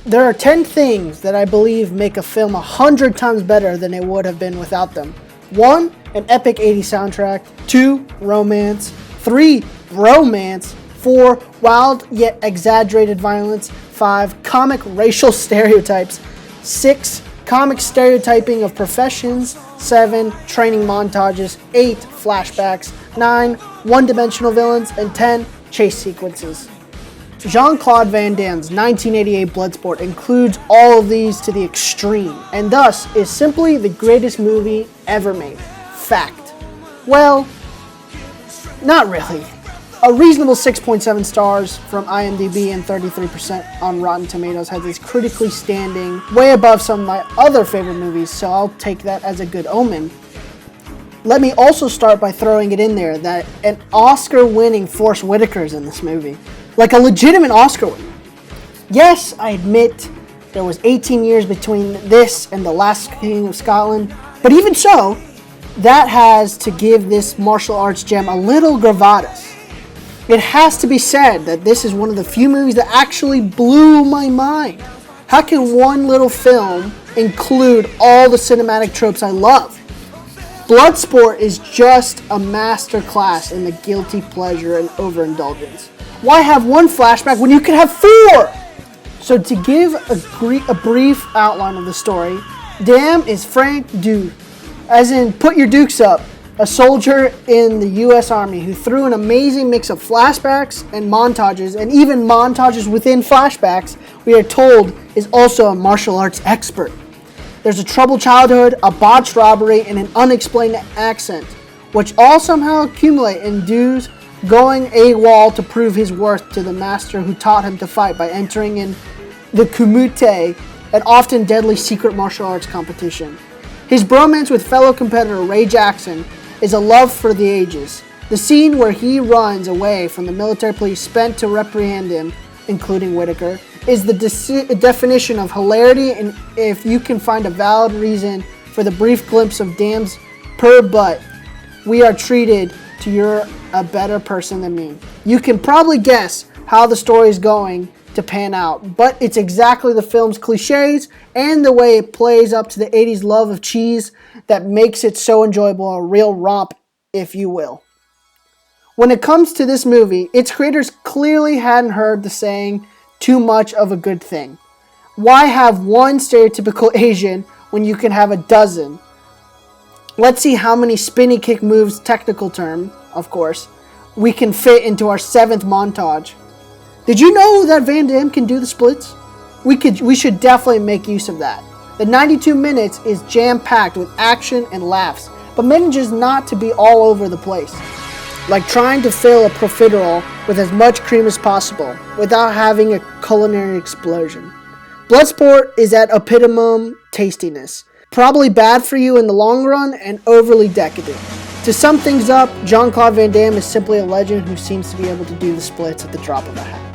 There are 10 things that I believe make a film 100 times better than it would have been without them. 1. An epic 80s soundtrack. 2. Romance. 3. Bromance. 4. Wild yet exaggerated violence. 5. Comic racial stereotypes. 6. Comic stereotyping of professions. 7. Training montages. 8. Flashbacks. 9. One-dimensional villains. And 10. Chase sequences. Jean-Claude Van Damme's 1988 Bloodsport includes all of these to the extreme, and thus is simply the greatest movie ever made. Fact. Well, not really. A reasonable 6.7 stars from IMDb and 33% on Rotten Tomatoes has this critically standing way above some of my other favorite movies, so I'll take that as a good omen. Let me also start by throwing it in there that an Oscar-winning Forrest Whitaker is in this movie. Like a legitimate Oscar winner. Yes, I admit there was 18 years between this and The Last King of Scotland, but even so, that has to give this martial arts gem a little gravitas. It has to be said that this is one of the few movies that actually blew my mind. How can one little film include all the cinematic tropes I love? Bloodsport is just a masterclass in the guilty pleasure and overindulgence. Why have one flashback when you can have 4? So to give a brief outline of the story, Damme is Frank Duke, as in put your dukes up, a soldier in the U.S. Army who through an amazing mix of flashbacks and montages, and even montages within flashbacks, we are told is also a martial arts expert. There's a troubled childhood, a botched robbery, and an unexplained accent, which all somehow accumulate in Duke's going AWOL to prove his worth to the master who taught him to fight by entering in the Kumite, an often deadly secret martial arts competition. His bromance with fellow competitor Ray Jackson is a love for the ages. The scene where he runs away from the military police spent to reprehend him, including Whitaker, is the definition of hilarity, and if you can find a valid reason for the brief glimpse of Damme's per butt, we are treated to you're a better person than me. You can probably guess how the story is going to pan out, but it's exactly the film's cliches and the way it plays up to the 80s love of cheese that makes it so enjoyable, a real romp, if you will. When it comes to this movie, its creators clearly hadn't heard the saying, too much of a good thing. Why have one stereotypical Asian when you can have a dozen? Let's see how many spinny kick moves, technical term, of course, we can fit into our 7th montage. Did you know that Van Damme can do the splits? We should definitely make use of that. The 92 minutes is jam-packed with action and laughs, but manages not to be all over the place. Like trying to fill a profiterole with as much cream as possible without having a culinary explosion. Bloodsport is at epitome tastiness. Probably bad for you in the long run and overly decadent. To sum things up, Jean-Claude Van Damme is simply a legend who seems to be able to do the splits at the drop of a hat.